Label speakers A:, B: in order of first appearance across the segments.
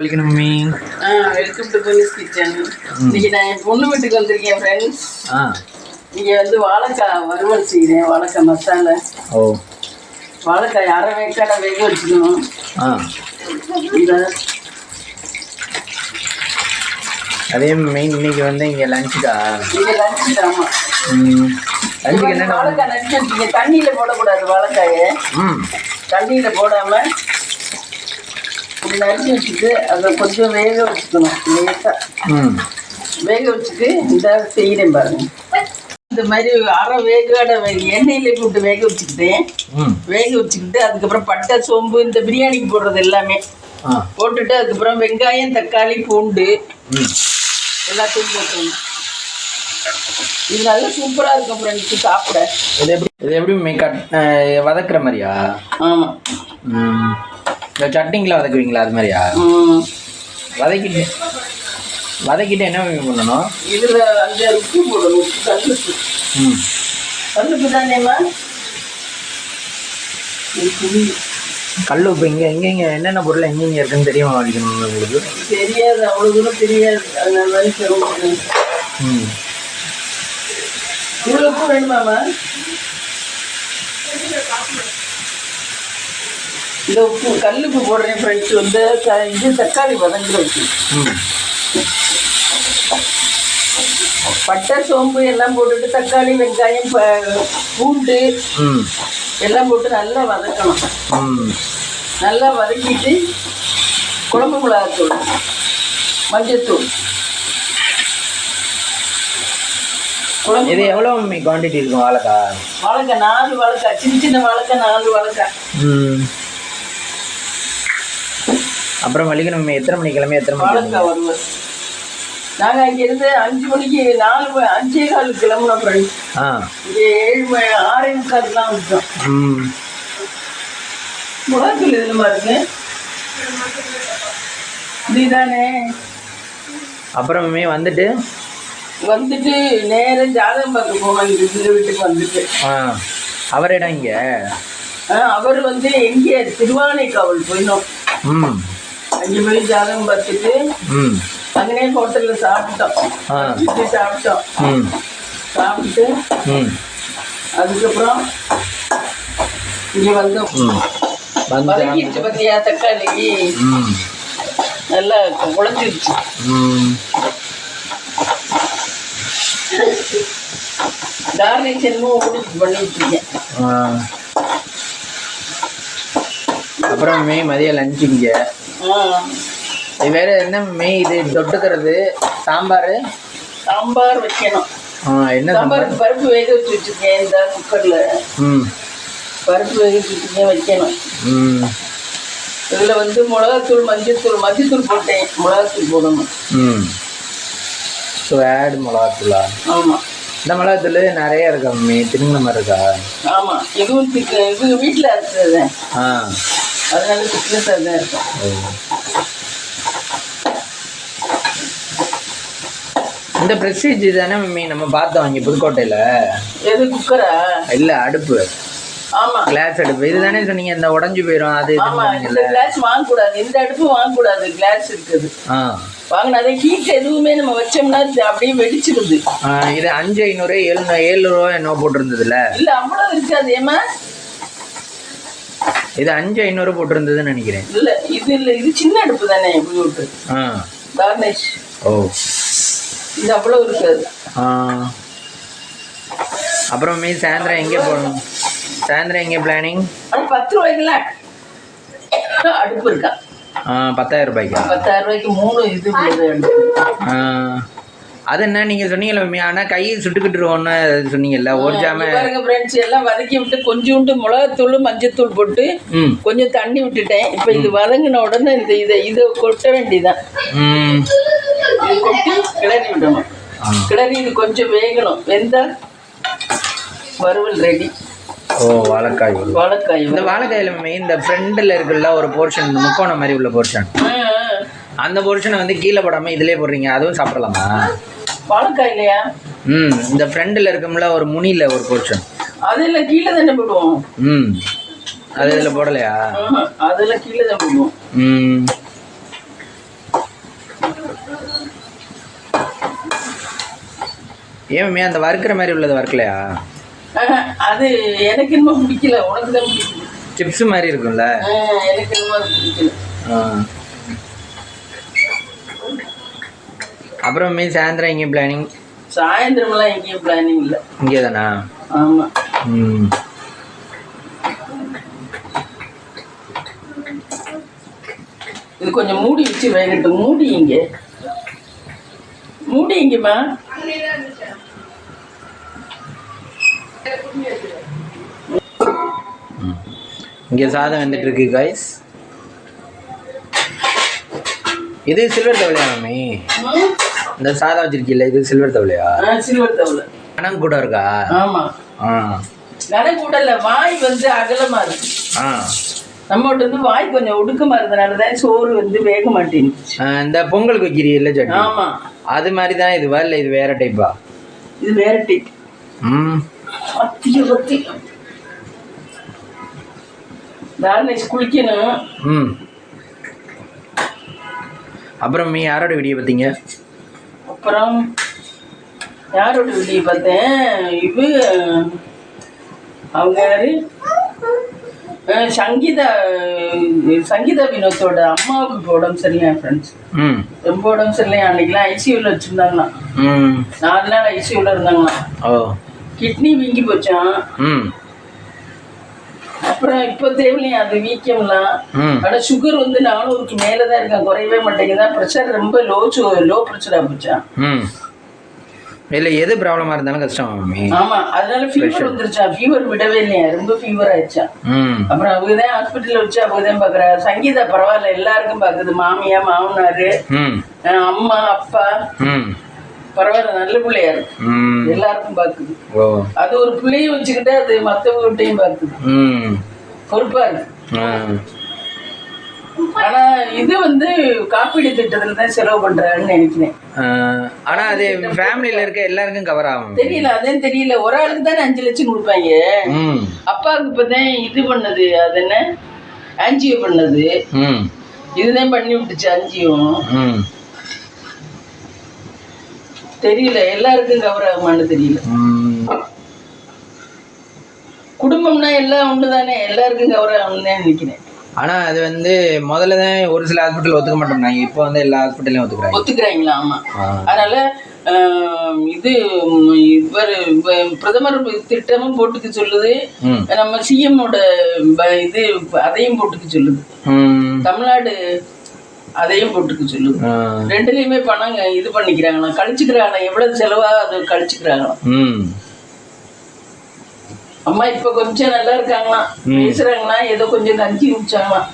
A: Welcome to Ponnis kitchen. இன்னைக்கு நான் என் பொண்ணு வீட்டுக்கு வந்திருக்கேன் ஃப்ரெண்ட்ஸ். இங்கே வந்து வாழைக்காய் வறுவல் செய்கிறேன். வாழைக்காய் மசாலா. வாழைக்காய் அரை வேக்காடை வேக வச்சுக்கணும். இந்த
B: அதே மெயின் இன்னைக்கு வந்து இங்கே லஞ்சுக்கா?
A: இங்கே லஞ்சுக்கு. ஆமாம்,
B: லஞ்சுக்கு என்ன?
A: வாழைக்காய் நச்சு வச்சுக்க. தண்ணியில் போடக்கூடாது வாழைக்காயை. தண்ணியில் போடாமல் நறுக்கி வச்சுட்டு அதை கொஞ்சம் வேக வச்சுக்கணும். லேசாக வேக வச்சுட்டு இந்த செய்கிறேன் பாருங்க. இந்த மாதிரி அரை வேகாடை எண்ணெயிலே போட்டு வேக வச்சுக்கிட்டேன். வேக வச்சுக்கிட்டு அதுக்கப்புறம் பட்டை சோம்பு இந்த பிரியாணிக்கு போடுறது எல்லாமே போட்டுட்டு அதுக்கப்புறம் வெங்காயம் தக்காளி பூண்டு எல்லாத்தையும் போட்டுக்கணும். இது நல்லா சூப்பராக இருக்கும் ஃப்ரெண்ட்ஸு சாப்பிட.
B: இது எப்படி வதக்குற மாதிரியா?
A: ஆமாம்,
B: இந்த சட்னிங்களை வதக்குவீங்களா அது மாதிரியா? வதக்கிட்டு என்ன பண்ணணும்?
A: இதில் 5 உப்பு போடணும். உப்பு கல்லுப்பு. கல்லுப்பு தானேம்மா?
B: கல் உப்பு எங்கெங்க என்னென்ன பொருள் எங்கெங்க இருக்குன்னு தெரியுமா வலிக்கணும் உங்களுக்கு?
A: தெரியாது, அவ்வளோ தூரம் தெரியாது. அதனால இவ்வளோ உப்பு வேணுமாம்மா? இந்த உப்பு கல்லுப்பு போடுறேன் ஃப்ரெண்ட்ஸ். வந்து இது தக்காளி வதங்கிற வச்சு பட்டை சோம்பு எல்லாம் போட்டுட்டு தக்காளி வெங்காயம் பூண்டு எல்லாம் போட்டு நல்லா வதக்கணும். நல்லா வதக்கிட்டு குழம்பு மிளகாத்தூள் மஞ்சத்தூள்.
B: இது எவ்வளோ குவான்டிட்டி இருக்கும் வாழைக்காய்?
A: 4 வாழைக்காய், சின்ன வாழைக்காய் 4 வாழைக்காய்.
B: அப்புறம் வலிக்கணும். எத்தனை மணிக்கு கிளம்பி எத்தனை மணிக்கு
A: வாழைக்காய் வருவோம்? நாங்கள் இங்கேருந்து 5 மணிக்கு 5:15 கிளம்புனோம் ஃப்ரெண்ட்ஸ். இங்கே 6:45 விட்டோம். முளத்தூள் இதுமா இருக்கு இதுதானே.
B: அப்புறமே வந்துட்டு
A: நேரம் ஜாதகம் பார்க்க போனோம். இந்த வீட்டுக்கு வந்துட்டு
B: அவர் இடம் இங்கே.
A: அவர் வந்து எங்கே திருவானைக்காவல் போயினோம். அங்கே போய் ஜாதகம் பார்த்துட்டு அங்கனே ஹோட்டலில் சாப்பிட்டோம். சாப்பிட்டு அதுக்கப்புறம் இங்கே வந்தோம். வதக்கிடுச்சு பார்த்தியா தக்காளி நல்லா குழஞ்சிருச்சு. கார்னிஷ் என்னமோ பண்ணிட்டு இருக்கேன்.
B: அப்புறம் மதியம் லஞ்சு இங்கே வேற என்ன இது தொட்டுக்கிறது? சாம்பார்
A: வைக்கணும்.
B: என்ன
A: சாம்பாருக்கு பருப்பு வேக வச்சு வச்சுருக்கேன். இந்த குக்கரில் பருப்பு வேக வச்சுருக்கேன் வைக்கணும். இதில் வந்து மிளகாத்தூள் மஞ்சத்தூள் போட்டேன். மிளகாத்தூள் போடணும்.
B: ஸோ ஆட் மிளகாத்தூளா?
A: ஆமாம்,
B: இந்த மிளகாத்தூள் நிறைய இருக்கா? திருங்கின மாதிரி இருக்கா?
A: ஆமாம், இதுவும் இது வீட்டில் அரைச்சது. அதனால திக்னஸாக தான் இருக்கும்.
B: இந்த ப்ரெஸ்டீஜ் தானே நம்ம பார்த்தோம் இங்கே புதுக்கோட்டையில்.
A: எது குக்கரா?
B: இல்லை, அடுப்பு.
A: ஆமாம்,
B: கிளாஸ் அடுப்பு. இது தானே சொன்னீங்க இந்த உடஞ்சி போயிடும் அது?
A: ஆமாம், இந்த கிளாஸ் வாங்கக்கூடாது. இந்த அடுப்பு வாங்கக்கூடாது. கிளாஸ் இருக்குது. வாங்கினாதே ஹீட் எதுவுமே நம்ம வச்சோம்னா அப்படியே வெடிச்சிருது.
B: இது 5,500 7 ரூபா என்ன போட்டிருந்ததுல?
A: இல்லை, அவ்வளோ இருக்காது. ஏமா
B: இது 5,500 போட்டிருந்ததுன்னு நினைக்கிறேன்.
A: இல்லை, இது சின்ன அடுப்பு தானே. கார்னிஷ். இது அவ்வளோ இருக்காது.
B: அப்புறம் சாயந்தரம் எங்கே போகணும்? சாயந்தரம் எங்கே பிளானிங்?
A: 10 ரூபாய்க்குல அடுப்பு இருக்கா?
B: 10,000 ரூபாய்க்கா?
A: 10,000 ரூபாய்க்கு 3 இது.
B: அது என்ன நீங்கள் சொன்னீங்கல்ல, ஆனால் கையை சுட்டுக்கிட்டுருவோன்னு சொன்னீங்கல்ல.
A: பாருங்க ஃப்ரெண்ட்ஸ், எல்லாம் வதக்கி விட்டு கொஞ்சோண்டு மிளகாத்தூள் மஞ்சத்தூள் போட்டு கொஞ்சம் தண்ணி விட்டுட்டேன். இப்போ இது வதங்கின உடனே இதை கொட்ட வேண்டியதான். இது கொட்டி கிளறி விடணும். கிளறி இது கொஞ்சம் வேகணும். வெந்தால் வறுவல் ரெடி.
B: வாழைக்காய். இந்த வாழைக்காயில் இந்த ஃப்ரெண்டில் இருக்குல்ல ஒரு போர்ஷன், முக்கோணம் மாதிரி உள்ள போர்ஷன், அந்த போர்ஷனை வந்து கீழே போடாமல் இதிலே போடுறீங்க. அதுவும் சாப்பிடலாமா?
A: வாழைக்காய் இல்லையா?
B: இந்த ஃப்ரெண்டில் இருக்கும்ல ஒரு முனியில் ஒரு போர்ஷன்,
A: அதெல்லாம் கீழே தானே போடுவோம்.
B: அது இதில் போடலையா?
A: அதெல்லாம் கீழே தான் போடுவோம்.
B: ஏன் அந்த வறுக்கிற மாதிரி உள்ளது வறுக்கலையா?
A: அது எனக்கு இன்னும் பிடிக்கல, உனக்கு தான் பிடிக்கல.
B: சிப்ஸ் மாதிரி இருக்கும்ல,
A: எனக்கு இன்னும் அது பிடிக்கல.
B: அப்புறம் சாயந்தரம் எங்கேயும் பிளானிங்?
A: சாயந்தரம்லாம் எங்கேயும் பிளானிங் இல்லை,
B: இங்கே தானா?
A: ஆமாம். இது கொஞ்சம் மூடி வச்சு வேகட்டும். மூடிங்கம்மா.
B: இங்கே சாதம் வந்துட்டு இருக்கு கைஸ். இது சில்வர் தவளையா மம்மி? இந்த சாதம் வச்சிருக்கீல்ல, இது சில்வர் தவளையா?
A: சில்வர் தவளை.
B: கணம் கூட இருக்கா?
A: ஆமா. கணம் கூட இல்ல, வாய் வந்து அகலமா இருக்கு. நம்மகிட்ட வந்து வாய் கொஞ்சம் ஒடுக்கமா இருந்தனாலதான் சோறு வந்து வேக மாட்டேங்குது.
B: இந்த பொங்கலுக்கு வைக்கிறீல்ல சட்னி? ஆமா, அது மாதிரி தான் இதுவா இல்லை இது வேற டைப்பா?
A: இது வேற டைப். குளிக்கணும்.
B: அப்புறம் நீ யாரோட வீடியோ பார்த்தீங்க?
A: அப்புறம் யாரோட வீடியோ பார்த்தேன்? இது அவங்க யாரு, சங்கீதா வினோத்தோட அம்மாவுக்கு இப்போ உடம்பு சரியில்லையா ஃப்ரெண்ட்ஸ்? ரொம்ப உடம்பு சரியில்லையா. அன்னைக்கெல்லாம் ஐசியூவில் வச்சுருந்தாங்களாம், 4 நாள் ஐசியூவில் இருந்தாங்களாம். கிட்னி வீங்கி போச்சான். அப்புறம் இப்போ தேவையில்லையா அது வீக்கம்லாம். ஆனால் சுகர் வந்து 400க்கு மேலே தான் இருக்கான், குறையவே மாட்டேங்குதான். ப்ரெஷர் ரொம்ப லோ ப்ரெஷராக போச்சான்.
B: இல்லை எது ப்ராப்ளமாக இருந்தாலும் கஷ்டம்.
A: ஆமாம், அதனால ஃபீவர் வந்துருச்சா. ஃபீவர் விடவே இல்லையா, ரொம்ப ஃபீவர் ஆயிடுச்சா. அப்புறம் அவங்க தான் ஹாஸ்பிட்டலில் வச்சு அவங்க தான் பார்க்குறா. சங்கீதா பரவாயில்ல, எல்லாருக்கும் பார்க்குது. மாமியா, மாமனாரு, அம்மா, அப்பா பரவாயில்ல, நல்ல பிள்ளையா இருக்கு, எல்லாருக்கும் பார்க்குது. அது ஒரு பிள்ளைய வச்சுக்கிட்டு அது மற்றவங்கள்ட்டையும் பார்க்குது, பொறுப்பா இருக்கு. ஆனா இது வந்து காப்பீடு திட்டத்துல தான் செலவு பண்றாருன்னு நினைக்கிறேன்.
B: ஆனா அது ஃபேமிலில இருக்க எல்லாருக்கும் கவர் ஆகும்
A: தெரியல. அதான் தெரியல, ஒரு ஆளுக்கு தானே 5 லட்சம் கொடுப்பாங்க. அப்பாவுக்கு இப்பதான் இது பண்ணது, அது என்ன ஆன்ஜியோ பண்ணது, இதுதான் பண்ணி விட்டுச்சு ஆன்ஜியோவும். தெரியல எல்லாருக்கும் கவர் ஆகுமான்னு தெரியல. குடும்பம்னா எல்லாம் ஒண்ணுதானே, எல்லாருக்கும் கவர் ஆகும்னு தான் நினைக்கிறேன்.
B: ஆனா அது வந்து முதல்ல தான் ஒரு சில ஹாஸ்பிட்டல் ஒத்துக்க மாட்டோம்னாங்க, இப்போ வந்து எல்லா ஹாஸ்பிட்டலையும்
A: ஒத்துக்கிறாங்களா? ஆமா. அதனால இது இவர் பிரதமர் திட்டமும் போட்டுக்க சொல்லுது, நம்ம சிஎம்மோட இது அதையும் போட்டுக்க சொல்லுது, தமிழ்நாடு அதையும் போட்டுக்க சொல்லுது. ரெண்டுலயுமே பணம் இது பண்ணிக்கிறாங்களாம், கழிச்சுக்கிறாங்களாம். எவ்வளவு செலவா அது கழிச்சுக்கிறாங்களாம். அம்மா இப்ப கொஞ்சம் நல்லா இருக்காங்களாம், பேசுறாங்களா, ஏதோ கொஞ்சம் கஞ்சி குடிச்சாங்களாம்.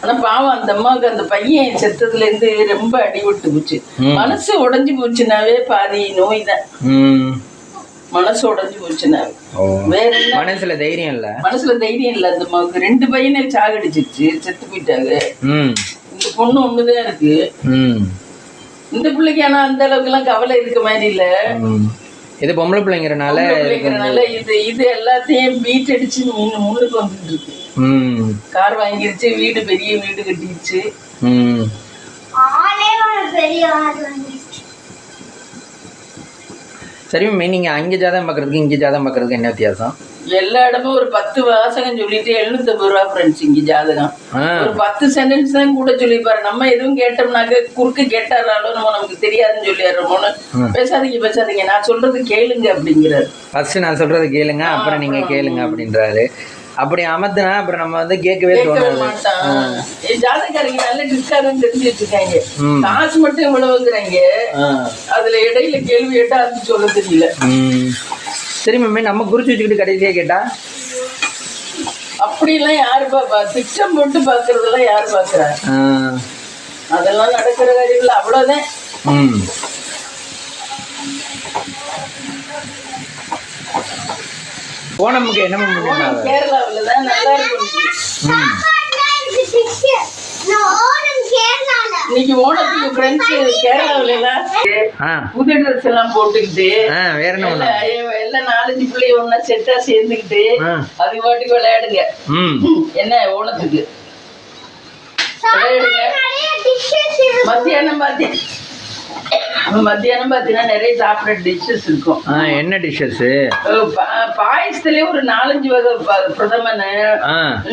A: ஆனா பாவம் அந்த அம்மாவுக்கு அந்த பையன் செத்ததுல இருந்து ரொம்ப அடிபட்டு போச்சு. மனசு உடைஞ்சு போச்சுனாவே பாதி நோய் தான். மனசு உடைஞ்சு போச்சுனாவே வேற என்ன,
B: மனசுல தைரியம் இல்ல.
A: அந்த அம்மாவுக்கு 2 பையனை சாகடிச்சிருச்சு, செத்து போயிட்டாங்க. இந்த பொண்ணு ஒண்ணுதான் இருக்கு. இந்த பிள்ளைக்கு ஆனா அந்த அளவுக்கு எல்லாம் கவலை இருக்க மாதிரி இல்ல.
B: இது பொம்பளை பிள்ளைங்கிறனால
A: இது எல்லாத்தையும் பீட் அடிச்சு முன்னுக்கு வந்துட்டு இருக்கு. கார் வாங்கிருச்சு, வீடு பெரிய வீடு கட்டிடுச்சு.
B: சரி மம்மி, நீங்க அங்க ஜாதகம் பாக்குறதுக்கு இங்க ஜாதகம் பாக்குறதுக்கு என்ன வித்தியாசம்?
A: எல்லா இடமும் ஒரு 10 வாசகம் சொல்லிட்டு 750 ரூபா ஃப்ரெண்ட்ஸ். இங்க ஜாதகம் ஒரு 10 சென்டென்ஸ் தான் கூட சொல்லிப்பாரு. நம்ம எதுவும் கேட்டோம்னாக்க குறுக்கு கேட்டாலும் நம்ம நமக்கு தெரியாதுன்னு சொல்லிடுறோமோன்னு. பேசாதீங்க, நான் சொல்றது கேளுங்க அப்படிங்கிறாரு.
B: ஃபர்ஸ்ட் நான் சொல்றது கேளுங்க, அப்புறம் நீங்க கேளுங்க அப்படின்றாரு. அப்படி அமர்த்தினா அப்புறம் நம்ம வந்து கேட்கவே
A: மாட்டான். ஜாதகாரங்க நல்ல டிஸ்காரம் தெரிஞ்சு வச்சிருக்காங்க, காசு மட்டும் இவ்வளவுங்கிறாங்க, அதுல இடையில கேள்வி கேட்டா அது சொல்ல தெரியல.
B: சரி மம்மி, நம்ம குறிச்சு வச்சுக்கிட்டு கடைசியா கேட்டா
A: அப்படிலாம் யாரு பாப்பா? திட்டம் போட்டு பாக்குறதெல்லாம் யாரு பாக்குறா? அதெல்லாம் நடக்கிற காரியங்கள் அவ்வளவுதான்.
B: ஓணமுக்கு என்ன
A: கேரளாவில தான் நல்லா இருக்கும். இன்னைக்கு ஓணத்துக்கு ஃப்ரெண்ட்ஸ் கேரளாவில புது ட்ரெஸ் எல்லாம் போட்டுக்கிட்டு எல்லாம் 4-5 பிள்ளைய ஒன்னா செட்டா சேர்ந்துக்கிட்டு அது பாட்டுக்கு விளையாடுங்க. என்ன ஓணத்துக்கு விளையாடுங்க. மத்தியானம் பார்த்தீங்கன்னா நிறைய சாப்பிட்ற டிஷ்ஷஸ் இருக்கும்.
B: என்ன டிஷ்ஷஸ்?
A: பாயசத்துலேயே ஒரு 4-5 வகை. பிரதமன்,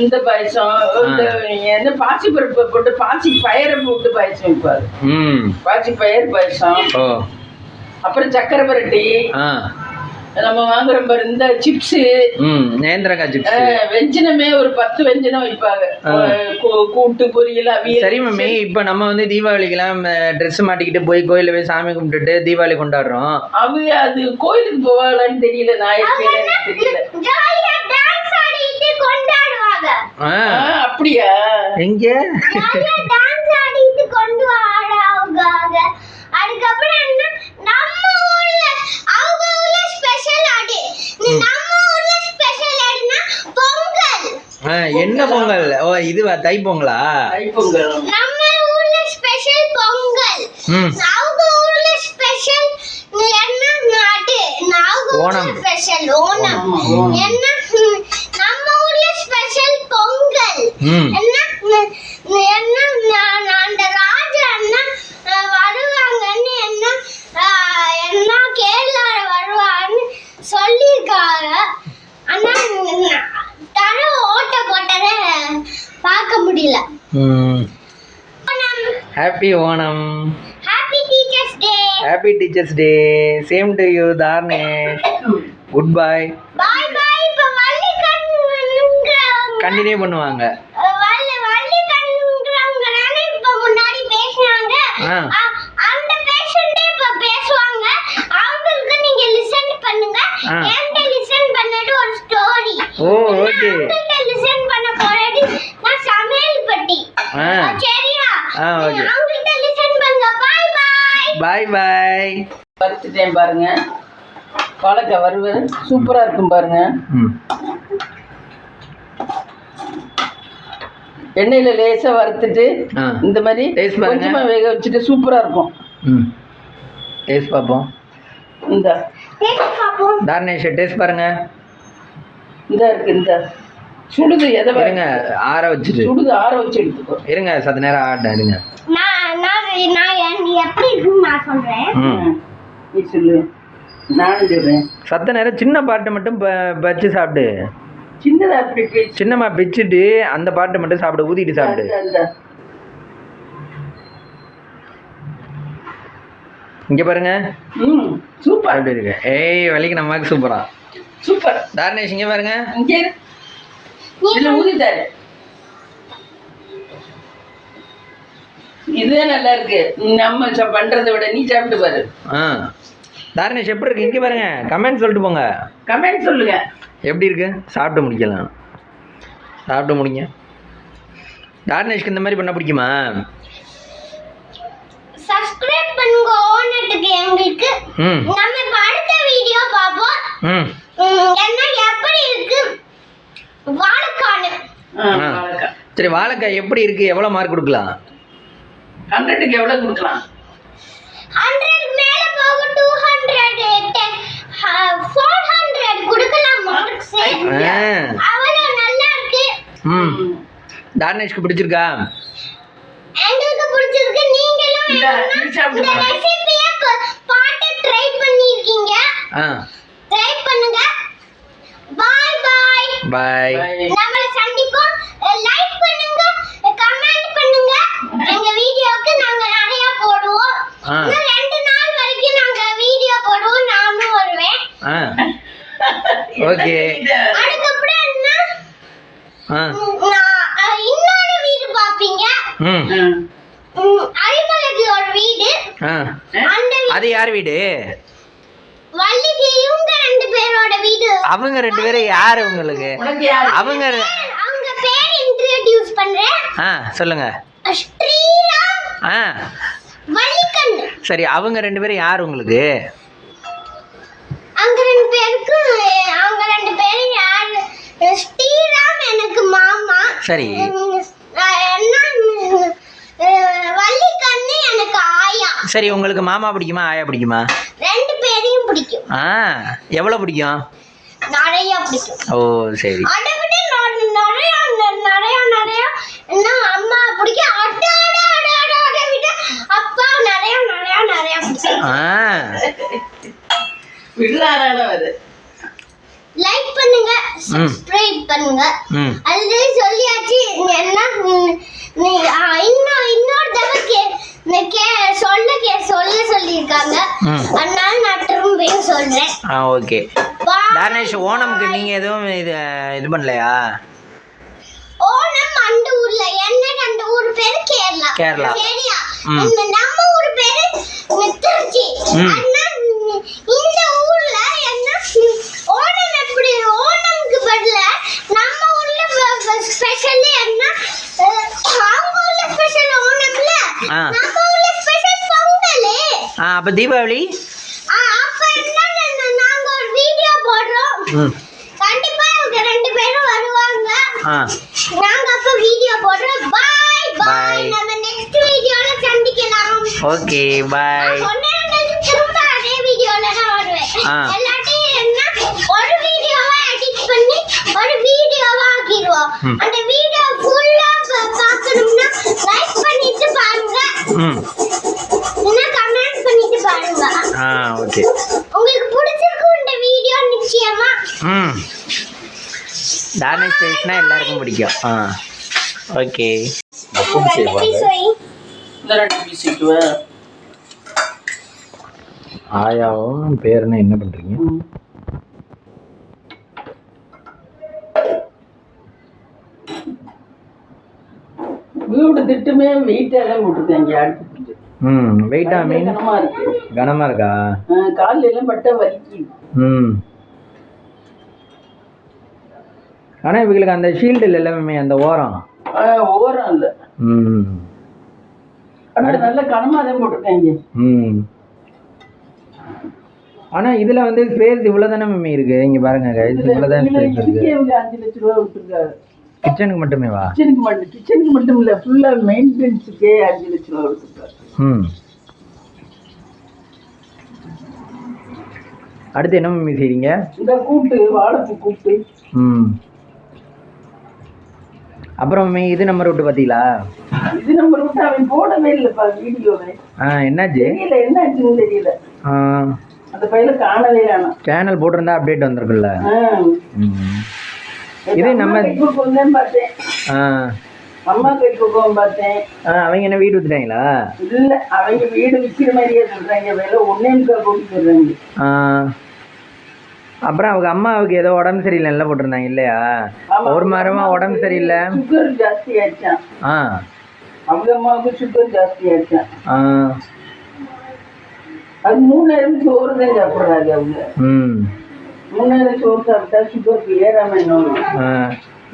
A: இந்த பாயசம், என்ன பாசி பருப்பு போட்டு பாசி பயிரை போட்டு பாயசம் வைப்பாரு. பாசி பயிர் பாயசம், அப்புறம் சக்கரை பரட்டி, நம்ம வாங்குறோம் பாரு இந்த சிப்ஸு,
B: நேந்திரங்காய் சிப்ஸ்,
A: வெஞ்சனமே ஒரு 10 வெஞ்சனம் வைப்பாங்க. கூட்டு பொரியல் அவியல். சரி மம்மி,
B: இப்போ நம்ம வந்து தீபாவளிக்கெல்லாம் ட்ரெஸ் மாட்டிக்கிட்டு போய் கோயிலில் போய் சாமி கும்பிட்டுட்டு தீபாவளி கொண்டாடுறோம்.
A: அது கோயிலுக்கு போவாங்களான்னு தெரியல, நான் தெரியல. அப்படியா?
B: எங்க
C: அதுக்கப்புறம் என்ன நம்ம ஊர்ல அவங்க ஊர்ல ஸ்பெஷல் ஆடி, நம்ம ஊர்ல ஸ்பெஷல் ஆடினா பொங்கல்.
B: என்ன பொங்கல்? ஓ இதுவா, தை பொங்கலா?
A: தை பொங்கல்
C: நம்ம ஊர்ல ஸ்பெஷல் பொங்கல். அவங்க ஊர்ல ஸ்பெஷல் என்ன நாட்டு,
B: ஓணம்
C: ஸ்பெஷல் ஓணம். என்ன நம்ம ஊர்ல ஸ்பெஷல் பொங்கல். என்ன என்ன அந்த ராஜா என்ன வருவாங்கன்னு என்ன கேரளால வருவான்னு சொல்லியிருக்காங்க. ஆனா தர ஓட்ட போட்டத பார்க்க முடியல.
B: Happy Onam.
C: Happy teachers day.
B: Happy teachers day. Same to you தார்னே. Good bye.
C: Bye bye. இப்ப வள்ளி
B: கண்டினியூ பண்ணுவாங்க.
C: வள்ளி கண்ணுங்கறாங்கறானே இப்ப முன்னாடி பேசினாங்க. அந்த பேஷண்டே இப்ப பேசுவாங்க. அவங்களுக்கு நீங்க லிசன் பண்ணுங்க. என்கிட்ட லிசன் பண்ணிட்டு ஒரு ஸ்டோரி.
B: ஓகே.
C: உங்ககிட்ட லிசன் பண்ண போறது நான் சமையல் பத்தி. சரியா?
B: ஓகே.
C: அவங்ககிட்ட லிசன் பண்ணுங்க. Bye bye.
B: Bye bye.
A: வறுத்துட்டேன் பாருங்க. வாழைக்காய் வறுவல் சூப்பரா இருக்கும் பாருங்க. எண்ணெயில லேசா வறுத்துட்டு இந்த மாதிரி கொஞ்சமா வேக வச்சுட்டு சூப்பரா இருக்கும்.
B: டேஸ்ட் பாப்போம்.
A: இந்த
C: டேஸ்ட் பாப்போம்.
B: தார்னேஷ் டேஸ்ட் பாருங்க.
A: இந்த இருக்கு, இந்த சுடுது. எதை பாருங்க,
B: ஆற வச்சுட்டு
A: சுடுது, ஆற வச்சு எடுத்துக்கோ.
B: இருங்க சத்த நேரம் ஆடணும். இருங்க,
C: நான் எப்படி இருக்குன்னு நான் சொல்றேன்.
A: நீ சொல்லு, நானும் சொல்றேன்.
B: சத்த நேரம் சின்ன பாட்டை மட்டும் வச்சு சாப்பிடு.
A: சின்னதா அப்படி
B: சின்னமா பிச்சுட்டு அந்த பாட்டை மட்டும் சாப்பிடு, ஊதிட்டு சாப்பிடு. இங்க பாருங்க.
A: சூப்பர்.
B: அப்படி இருக்கு. ஏய் வலிக்கு நமக்கு சூப்பரா.
A: சூப்பர்.
B: தார்னேஷ் இங்க பாருங்க.
A: இங்க இதுல ஊதிட்டாரு. இதுவே நல்லா இருக்கு. நம்ம பண்றதை விட நீ சாப்பிட்டு பாரு.
B: தார்னேஷ் எப்படி இருக்கு? இங்க பாருங்க, கமெண்ட் சொல்லிட்டு போங்க.
A: கமெண்ட் சொல்லுங்க
B: எப்படி இருக்கு. சாப்பிட்டு முடிக்கலாம். சாப்பிட்டு முடிங்க. தார்னேஷ்க்கு இந்த மாதிரி பண்ண பிடிக்குமா?
C: சப்ஸ்கிரைப் பண்ணுங்க ஓனட்டுக்கு எங்களுக்கு. நம்ம அடுத்த வீடியோ பாப்போம். என்ன எப்படி இருக்கு வாழைக்காய்.
B: சரி, வாழைக்காய் எப்படி இருக்கு? எவ்வளவு மார்க் கொடுக்கலாம்?
A: 100க்கு எவ்வளவு கொடுக்கலாம்?
C: 100 மேல போக 200 400 கொடுக்கலாம் மார்க்ஸ். அவ்வளவு நல்லா இருக்கு.
B: தார்னேஷ்க்கு பிடிச்சிருக்கா?
C: எங்களுக்கு பிடிச்சிருக்கு. நீங்களும் இந்த ரெசிபியை பாட்டு ட்ரை பண்ணிருக்கீங்க. ட்ரை பண்ணுங்க. Bye bye.
B: பை.
C: நம்மள சந்திப்போம். லைக் பண்ணுங்க, கமெண்ட் பண்ணுங்க. எங்க வீடியோக்கு நாங்க நிறைய போடுவோம். இன்னும் 2 நாள் வரைக்கும் நாங்க வீடியோ போடுவோம். நானும் வருவேன்.
B: ஓகே.
C: அதுக்கப்புறம் என்ன, இன்னொரு வீடு பாப்பீங்க. அரிமலைக்கு ஒரு வீடு.
B: அது யார் வீடு?
C: வள்ளிக்கு. இவங்க 2 பேரோட வீடு.
B: அவங்க 2 பேரும் யாரு உங்களுக்கு? அவங்க
C: பேர் இன்ட்ரோ듀ce பண்றேன்.
B: சொல்லுங்க.
C: ஸ்ரீராம், வள்ளிக்கண்.
B: சரி, அவங்க 2 பேரும் யார் உங்களுக்கு?
C: அவங்க 2 பேரும் யாரு? ஸ்ரீராம் எனக்கு மாமா.
B: சரி.
C: வள்ளிக்கண்ணு எனக்கு ஆயா.
B: சரி, உங்களுக்கு மாமா பிடிக்குமா ஆயா பிடிக்குமா?
C: 2 பேரையும் பிடிக்கும்.
B: எவ்வளவு பிடிக்கும்?
C: நிறைய பிடிக்கும்.
B: ஓ சரி.
C: அதை விட நிறைய என்ன அம்மா பிடிக்கும். அதை விட
A: வில்லாரானவர்.
C: லைக் பண்ணுங்க, சப்ஸ்கிரைப் பண்ணுங்க. ஆல்ரெடி சொல்லியாச்சு. இன்னொரு தடவை சொல்ல சொல்லியிருக்காங்க. அதனால நான் திரும்பியும் சொல்றேன்.
B: ஓகே. தானேஷ், ஓணம்க்கு நீங்க எதுவும் இது பண்ணலையா?
C: ஓணம் அந்த ஊர்ல அந்த ஊர் பேரு கேரளா. சரியா? நம்ம ஊர் பேரு திருச்சி. இந்த ஊர்ல ஓணம் எப்படி ஓணம்க்கு பதில நம்ம ஊர்ல ஸ்பெஷல் அவங்க ஊர்ல ஸ்பெஷல் ஓணம்ல நம்ம ஊர்ல ஸ்பெஷல் பொங்கல்.
B: அப்ப தீபாவளி
C: அப்ப நாங்க ஒரு வீடியோ போடுறோம். கண்டிப்பா இவங்க 2 பேரும் வருவாங்க. நாங்க அப்ப வீடியோ போடுறோம். பை. நம்ம நெக்ஸ்ட் வீடியோல சந்திக்கலாம்.
B: Okay, bye.
C: திரும்ப அதே வீடியோல நான் வருவேன். எல்லாத்தையும் ஒரு வீடியோவா எடிட் பண்ணி ஒரு வீடியோவா ஆக்கிடுவோம். அந்த வீடியோ ஃபுல்லா பார்க்கணும்னா லைக் பண்ணிட்டு பாருங்க. கமெண்ட் பண்ணிட்டு பாருங்க.
B: ஓகே.
C: உங்களுக்கு பிடிச்சிருக்கும் இந்த வீடியோ நிச்சயமா.
B: தானேஷ் பேசினா எல்லாருக்கும் பிடிக்கும். ஓகே. ஆயாவும் பேருன்னு என்ன பண்றீங்க?
A: வீடு திட்டுமே வெயிட்டாக போட்டுருக்காங்க. அடுத்து
B: வெயிட்டா மீன் கனமா இருக்கா?
A: காலில் எல்லாம் பட்டா வலிக்குது.
B: ஆனா இவங்களுக்கு அந்த ஷீல்டு எல்லாமே அந்த ஓரம்
A: இல்ல. நல்ல கனமா தான் போட்டிருக்காங்க.
B: ஆனா இதுல வந்து ஸ்பேஸ் இவ்வளவுதானே மம்மி இருக்கு. இங்க பாருங்க இவ்வளவுதான் ஸ்பேஸ் இருக்கு.
A: 5 லட்சம் ரூபாய் கொடுத்துருக்காரு.
B: கிச்சனுக்கு மட்டுமேவா?
A: கிச்சனுக்கு மட்டும் இல்ல, ஃபுல்லா மெயின்டெனன்ஸுக்கே 5 லட்சம் ரூபாய் கொடுத்துருக்காரு.
B: அடுத்து என்ன மம்மி செய்றீங்க?
A: இந்த கூட்டு வாழைப்பூ கூட்டு.
B: அப்புறம் மம்மி இது நம்பர் விட்டு பாத்தீங்களா?
A: இது நம்பர் விட்டு அவன் போடவே இல்லப்பா வீடியோவே.
B: என்னாச்சு?
A: தெரியல, என்னாச்சுன்னு தெரியல. அந்த ஃபைல காணவே காணோம்.
B: சேனல் போட்டிருந்தா அப்டேட் வந்திருக்குல்ல. இது நம்ம
A: பார்த்தேன். அம்மா கைக்கு பார்த்தேன்.
B: அவங்க என்ன வீடு வித்துட்டாங்களா?
A: இல்ல, அவங்க வீடு விற்கிற மாதிரியே சொல்றாங்க. விலை 1.25 கோடி சொல்றாங்க.
B: அப்புறம் அவங்க அம்மாவுக்கு ஏதோ உடம்பு சரியில்லை எல்லாம் போட்டிருந்தாங்க இல்லையா? ஒரு மாதமா உடம்பு சரியில்லை.
A: சுகர் ஜாஸ்தி ஆயிடுச்சான். அவங்க அம்மாவுக்கு சுகர் ஜாஸ்தி ஆயிடுச்சான். அது 3 நேரம் சோறு தான் சாப்பிடுறாங்க அவங்க. 3 நேரம் சோறு சாப்பிட்டா சுகருக்கு ஏறாம என்ன?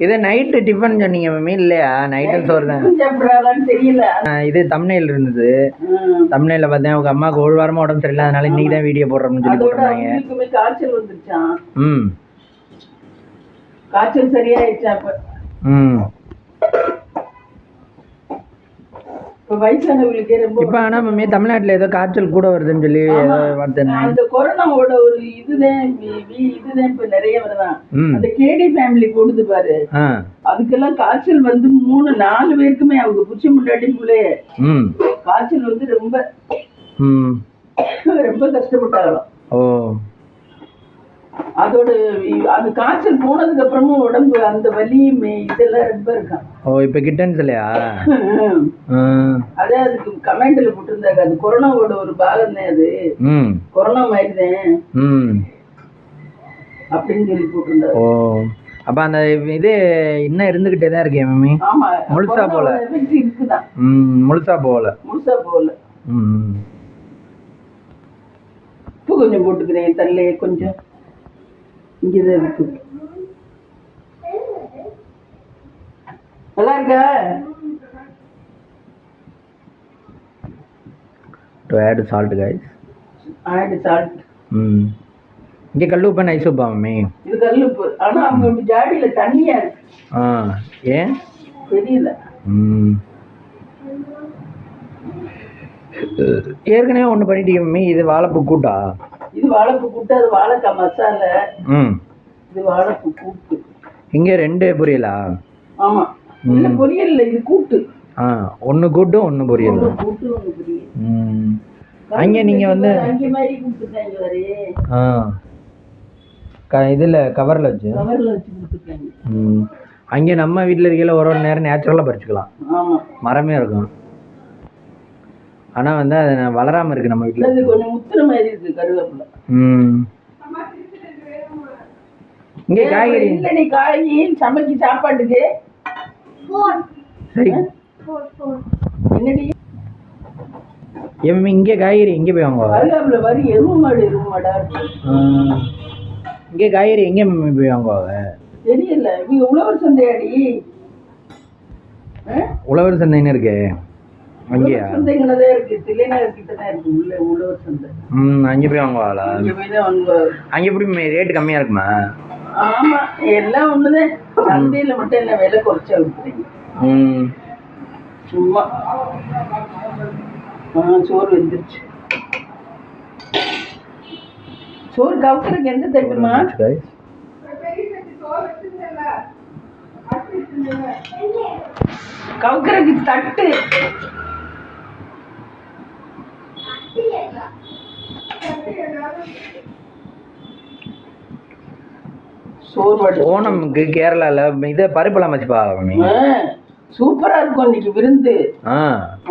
B: இது நைட்டு டிஃபன் சொன்னீங்க மம்மி இல்லையா? நைட்டும் சோறு தான்
A: சாப்பிடுறாங்கன்னு தெரியல.
B: இது தம்ப்நெயில் இருந்தது. தம்ப்நெயில பார்த்தேன் உங்க அம்மாவுக்கு ஒரு வாரமா உடம்பு சரியில்லை, அதனால இன்னைக்கு தான் வீடியோ போடுறோம்னு சொல்லி போட்டிருந்தாங்க.
A: காய்ச்சல் வந்துருச்சான். காய்ச்சல் சரியாயிடுச்சா இப்ப. வயசானவங்களுக்கு ரொம்ப
B: இப்ப ஆனா மம்மி தமிழ்நாட்டுல ஏதோ காய்ச்சல் கூட வருதுன்னு சொல்லி
A: அந்த கொரோனாவோட ஒரு இதுதான் இப்ப நிறைய வருதான். அந்த கேடி ஃபேமிலி போடுது பாரு, அதுக்கெல்லாம் காய்ச்சல் வந்து 3-4 பேருக்குமே அவங்க புடிச்ச முன்னாடி பிள்ளைய காய்ச்சல் வந்து ரொம்ப ரொம்ப கஷ்டப்பட்டாங்களாம். அதோட அது காய்ச்சல் போனதுக்கு அப்புறமும் உடம்பு அந்த வலி இதெல்லாம் ரொம்ப இருக்கான்.
B: இப்ப கிட்டன்ஸ் இல்லையா?
A: அதான் அதுக்கு கமெண்ட்ல போட்டிருந்தாங்க, அது கொரோனாவோட ஒரு பாகம் தான், அது கொரோனா மாதிரிதான் அப்படின்னு சொல்லி போட்டிருந்தாங்க.
B: அப்ப அந்த இது இன்னும் இருந்துகிட்டே தான் இருக்கேன் மம்மி.
A: ஆமா,
B: முழுசா போல
A: இருக்குதான்.
B: முழுசா போல
A: உப்பு கொஞ்சம் போட்டுக்கிறேன். தள்ளையே கொஞ்சம் இங்கதான் இருக்கு. நல்லா இருக்கா?
B: To add salt guys.
A: Add salt.
B: இங்க கல்லுப்பு நைஸ் உப்பா மம்மி? இது
A: கல்லுப்பு. ஆனா அவங்க ஜாடியில தண்ணியா இருக்கு.
B: ஏன்
A: தெரியல.
B: ஏற்கனவே ஒண்ணு பண்ணிட்டீங்க மம்மி. இது வாழைப்பூ கூட்டா?
A: இது வாழைப்பூ கூட்டு, அது வாழைக்காய் மசாலா. இது வாழைப்பூ கூட்டு.
B: இங்க 2 பொரியலா?
A: ஆமா, இல்ல பொரியல் இல்ல, இது கூட்டு.
B: ஒன்னு கூட்டு ஒன்னு பொரியல்.
A: கூட்டு ஒன்னு பொரியல்.
B: அங்கே நீங்கள் வந்து
A: அங்கே மாதிரி கொடுத்துருக்காங்க வரையே
B: இதில் கவரில் வச்சு
A: கொடுத்துருக்காங்க.
B: அங்கே நம்ம வீட்டில் இருக்கையில் ஒரு நேரம் நேச்சுரலாக பறிச்சுக்கலாம்.
A: ஆமாம்,
B: மரமே இருக்கும். ஆனால் வந்து அது வளராமல் இருக்குது நம்ம வீட்டில்.
A: அது கொஞ்சம் முத்துற மாதிரி இருக்குது கருவேப்பிலை.
B: இங்கே காய்கறி
A: இல்லடி, காய் சமைச்சு சாப்பாட்டுக்கு
B: சரி.
A: என்னடி
B: இங்கே காய்கறி எங்கே போய் வாங்குவா?
A: கருவேப்பிலை வரி எருவு மாடா இருக்கு.
B: இங்கே காய்கறி எங்கே போய் வாங்குவாங்க?
A: தெரியல. இவங்க உழவர் சந்தையாடி.
B: உழவர் சந்தைன்னு இருக்கு அங்கேயா?
A: சந்தைங்கதான் இருக்கு, தில்லைநகர் கிட்ட தான் இருக்கு உள்ள உழவர் சந்தை.
B: அங்கே போய் வாங்குவாளா?
A: அங்கே போய் தான் வாங்குவாங்க.
B: அங்கே எப்படி ரேட்டு கம்மியாக இருக்குமா?
A: ஆமா, எல்லாம் ஒண்ணுதான். சந்தையில மட்டும் என்ன விலை குறைச்சா விட்டுறீங்க சும்மா. சோறு வெந்துருச்சு. சோறு கவுக்கிறதுக்கு எந்த தட்டுமா? கவுக்கிறதுக்கு தட்டு.
B: ஓணம்க்கு கேரளாவில் இதை பருப்பெல்லாம் வச்சுப்பா.
A: சூப்பரா இருக்கும் இன்னைக்கு விருந்து.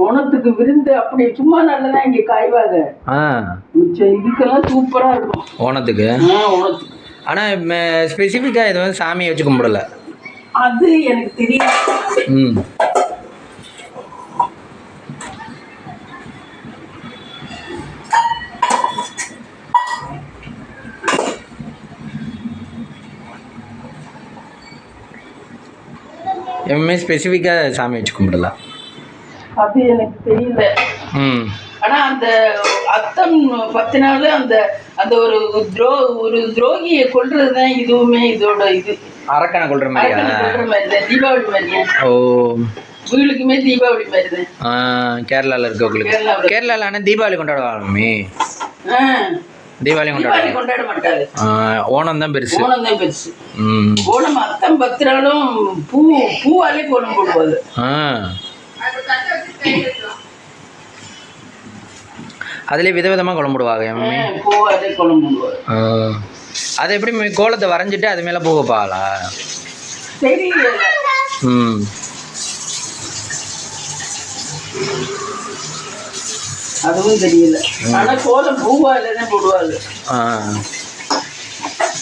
A: ஓணத்துக்கு விருந்து அப்படி சும்மா நல்லதான் இங்க காய்வாங்க. மிச்சம் இதுக்கெல்லாம் சூப்பரா இருக்கும்
B: ஓணத்துக்கு.
A: ஓணத்துக்கு
B: ஆனா ஸ்பெசிஃபிக்கா இது வந்து சாமியை வச்சு கும்பிடல.
A: அது எனக்கு தெரியும்.
B: எப்பவுமே ஸ்பெசிஃபிக்காக சாமி வச்சு கும்பிடலாம்.
A: அது எனக்கு தெரியல. ஆனா அந்த அத்தம் 10 நாள் அந்த அந்த ஒரு துரோகியை கொல்றதுதான் இதுவுமே இதோட இது.
B: அரக்கனை கொல்ற மாதிரியா?
A: தீபாவளி மாதிரியா?
B: ஓ,
A: வீட்டுக்குமே தீபாவளி மாதிரி தான்
B: கேரளாவில் இருக்கவங்களுக்கு. கேரளாவில் ஆனால் தீபாவளி கொண்டாடுவாங்க. தீபாவளி
A: கொண்டாட மாட்டாரு.
B: ஓணம் தான் பெருசு.
A: ஓணம் தான் பெருசு. ஓணம் அத்தம் 10 நாளும் பூவாலே கோலம் போடுவாரு.
B: அதுலேயே விதவிதமாக கோலம் போடுவாங்க.
A: பூவாலே கோலம் போடுவாரு.
B: அது எப்படி கோலத்தை வரைஞ்சிட்டு அது மேலே பூ வைப்பாங்களா?
A: தெரியல. அதுவும் தெரியல. ஆனா கோலம் பூவாலே தான் போடுவாங்க.